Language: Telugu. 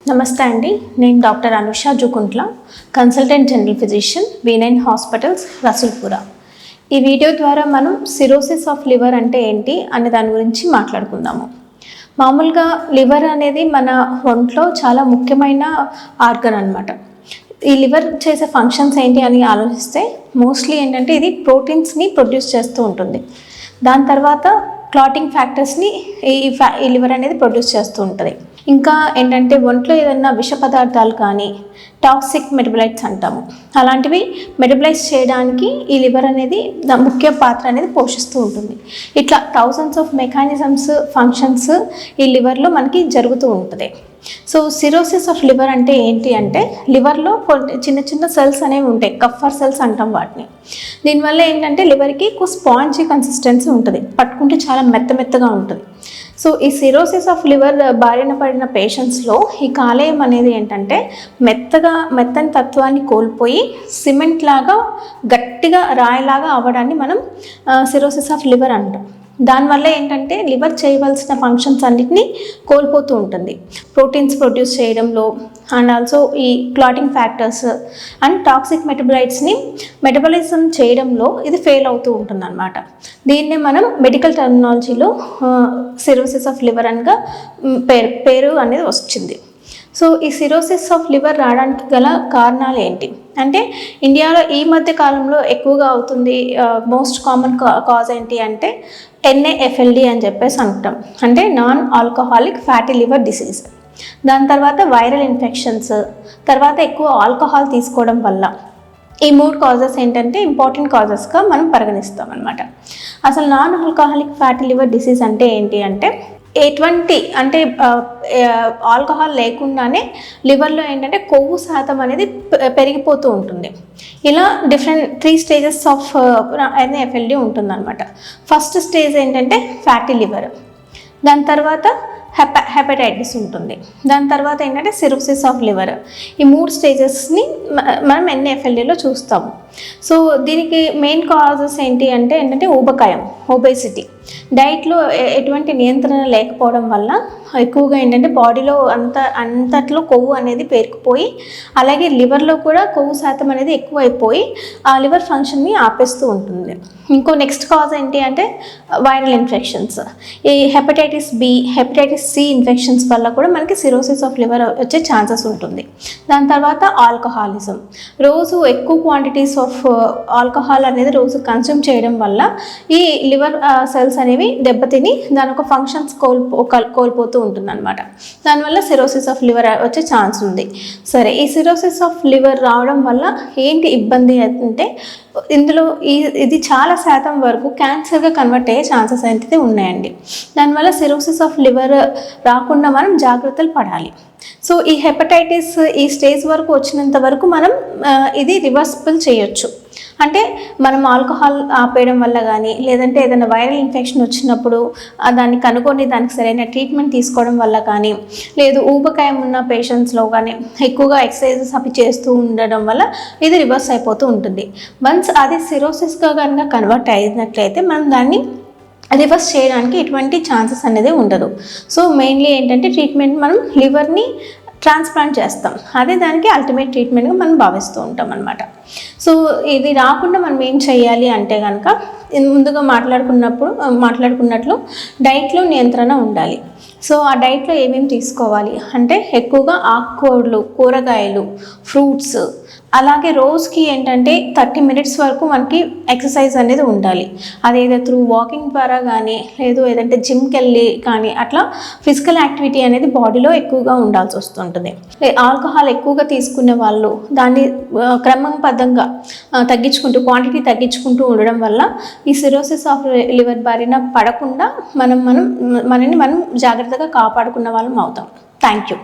నమస్తే అండి, నేను doctor Anusha Jukuntla, consultant general physician, V9 hospitals, Rasoolpura. ఈ వీడియో ద్వారా మనం సిరోసిస్ ఆఫ్ లివర్ అంటే ఏంటి అనే దాని గురించి మాట్లాడుకుందాము. మామూలుగా లివర్ అనేది మన ఒంట్లో చాలా ముఖ్యమైన ఆర్గన్ అన్నమాట. ఈ లివర్ చేసే ఫంక్షన్స్ ఏంటి అని ఆలోచిస్తే మోస్ట్లీ ఏంటంటే ఇది ప్రోటీన్స్ని ప్రొడ్యూస్ చేస్తూ ఉంటుంది. దాని తర్వాత క్లాటింగ్ ఫ్యాక్టర్స్ని ఈ లివర్ అనేది ప్రొడ్యూస్ చేస్తూ ఉంటుంది. ఇంకా ఏంటంటే ఒంట్లో ఏదైనా విష పదార్థాలు కానీ టాక్సిక్ మెటబలైట్స్ అంటాము, అలాంటివి మెటబలైజ్ చేయడానికి ఈ లివర్ అనేది ముఖ్య పాత్ర అనేది పోషిస్తూ ఉంటుంది. ఇట్లా థౌజండ్స్ ఆఫ్ మెకానిజమ్స్, ఫంక్షన్స్ ఈ లివర్లో మనకి జరుగుతూ ఉంటుంది. సో సిరోసిస్ ఆఫ్ లివర్ అంటే ఏంటి అంటే లివర్లో కొన్ని చిన్న చిన్న సెల్స్ అనేవి ఉంటాయి, కఫర్ సెల్స్ అంటాం వాటిని. దీనివల్ల ఏంటంటే లివర్కి ఎక్కువ స్పాంజీ కన్సిస్టెన్సీ ఉంటుంది, పట్టుకుంటే చాలా మెత్తగా ఉంటుంది. సో ఈ సిరోసిస్ ఆఫ్ లివర్ బారిన పడిన పేషెంట్స్లో ఈ కాలేయం అనేది ఏంటంటే మెత్తని తత్వాన్ని కోల్పోయి సిమెంట్ లాగా గట్టిగా రాయిలాగా అవ్వడాన్ని మనం సిరోసిస్ ఆఫ్ లివర్ అంటాం. దానివల్ల ఏంటంటే లివర్ చేయవలసిన ఫంక్షన్స్ అన్నిటినీ కోల్పోతూ ఉంటుంది. ప్రోటీన్స్ ప్రొడ్యూస్ చేయడంలో అండ్ ఆల్సో ఈ clotting factors and toxic metabolism చేయడంలో ఇది ఫెయిల్ అవుతూ ఉంటుంది అన్నమాట. దీన్నే మనం మెడికల్ టర్మినాలజీలో సిరోసిస్ ఆఫ్ లివర్ అనగా పేరు అనేది వచ్చింది. సో ఈ సిరోసిస్ ఆఫ్ లివర్ రావడానికి గల కారణాలు ఏంటి అంటే ఇండియాలో ఈ మధ్య కాలంలో ఎక్కువగా అవుతుంది. మోస్ట్ కామన్ కాజ్ ఏంటి అంటే NAFLD అని చెప్పేసి అంటాం, అంటే non alcoholic fatty liver disease. దాని తర్వాత వైరల్ ఇన్ఫెక్షన్స్, తర్వాత ఎక్కువ ఆల్కహాల్ తీసుకోవడం వల్ల. ఈ 3 కాజెస్ ఏంటంటే ఇంపార్టెంట్ కాజెస్గా మనం పరిగణిస్తాం అన్నమాట. అసలు non alcoholic fatty liver disease అంటే ఏంటి అంటే ఎటువంటి అంటే ఆల్కహాల్ లేకుండానే లివర్లో ఏంటంటే కొవ్వు శాతం అనేది పెరిగిపోతూ ఉంటుంది. ఇలా డిఫరెంట్ 3 స్టేజెస్ ఆఫ్ NAFLD ఉంటుందన్నమాట. ఫస్ట్ స్టేజ్ ఏంటంటే ఫ్యాటీ లివర్, దాని తర్వాత హెపటైటిస్ ఉంటుంది, దాని తర్వాత ఏంటంటే సిరోసిస్ ఆఫ్ లివర్. ఈ 3 స్టేజెస్ని మనం NAFLDలో చూస్తాము. సో దీనికి మెయిన్ కాజెస్ ఏంటంటే ఊబకాయం, ఒబేసిటీ, డైట్లో ఎటువంటి నియంత్రణ లేకపోవడం వల్ల ఎక్కువగా ఏంటంటే బాడీలో అంతట్లో కొవ్వు అనేది పేరుకుపోయి, అలాగే లివర్లో కూడా కొవ్వు శాతం అనేది ఎక్కువైపోయి ఆ లివర్ ఫంక్షన్ని ఆపేస్తూ ఉంటుంది. ఇంకో నెక్స్ట్ కాజ్ ఏంటి అంటే వైరల్ ఇన్ఫెక్షన్స్. ఈ hepatitis B, hepatitis C infections వల్ల కూడా మనకి సిరోసిస్ ఆఫ్ లివర్ వచ్చే ఛాన్సెస్ ఉంటుంది. దాని తర్వాత ఆల్కహాలిజం, రోజు ఎక్కువ క్వాంటిటీస్ ఆఫ్ ఆల్కహాల్ అనేది రోజు కన్స్యూమ్ చేయడం వల్ల ఈ లివర్ సెల్స్ అనేవి దెబ్బతిని దాని ఒక ఫంక్షన్స్ కోల్పోతూ ఉంటుంది అనమాట. దానివల్ల సిరోసిస్ ఆఫ్ లివర్ వచ్చే ఛాన్స్ ఉంది. సరే, ఈ సిరోసిస్ ఆఫ్ లివర్ రావడం వల్ల ఏంటి ఇబ్బంది అంటే ఇందులో ఇది చాలా శాతం వరకు క్యాన్సర్గా కన్వర్ట్ అయ్యే ఛాన్సెస్ అయితే ఉన్నాయండి. దానివల్ల సిరోసిస్ ఆఫ్ లివర్ రాకుండా మనం జాగ్రత్తలు పడాలి. సో ఈ హెపటైటిస్ ఈ స్టేజ్ వరకు వచ్చినంత వరకు మనం ఇది రివర్సిబుల్ చేయొచ్చు. అంటే మనం ఆల్కహాల్ ఆపేయడం వల్ల కానీ, లేదంటే ఏదైనా వైరల్ ఇన్ఫెక్షన్ వచ్చినప్పుడు దాన్ని కనుగొని దానికి సరైన ట్రీట్మెంట్ తీసుకోవడం వల్ల కానీ, లేదు ఊబకాయం ఉన్న పేషెంట్స్లో కానీ ఎక్కువగా ఎక్సర్సైజెస్ అవి చేస్తూ ఉండడం వల్ల ఇది రివర్స్ అయిపోతూ ఉంటుంది. వన్స్ అది సిరోసిస్గా కనుక కన్వర్ట్ అయినట్లయితే మనం దాన్ని రివర్స్ చేయడానికి ఎటువంటి ఛాన్సెస్ అనేది ఉండదు. సో మెయిన్లీ ఏంటంటే ట్రీట్మెంట్ మనం లివర్ని ట్రాన్స్ప్లాంట్ చేస్తాం, అదే దానికి అల్టిమేట్ ట్రీట్మెంట్గా మనం భావిస్తూ ఉంటాం అన్నమాట. సో ఇది రాకుండా మనం ఏం చేయాలి అంటే కనుక ముందుగా మాట్లాడుకున్నట్లు డైట్లో నియంత్రణ ఉండాలి. సో ఆ డైట్లో ఏమేమి తీసుకోవాలి అంటే ఎక్కువగా ఆకుకూరలు, కూరగాయలు, ఫ్రూట్స్, అలాగే రోజుకి ఏంటంటే 30 మినిట్స్ వరకు మనకి ఎక్సర్సైజ్ అనేది ఉండాలి. అదేదో త్రూ వాకింగ్ ద్వారా కానీ, లేదు ఏదంటే జిమ్కి వెళ్ళి కానీ, అట్లా ఫిజికల్ యాక్టివిటీ అనేది బాడీలో ఎక్కువగా ఉండాల్సి వస్తుంటుంది. ఆల్కహాల్ ఎక్కువగా తీసుకునే వాళ్ళు దాన్ని క్రమబద్ధంగా క్వాంటిటీ తగ్గించుకుంటూ ఉండడం వల్ల ఈ సిరోసిస్ ఆఫ్ లివర్ బారిన పడకుండా మనని మనం జాగ్రత్తగా కాపాడుకున్న వాళ్ళం అవుతాం. Thank you.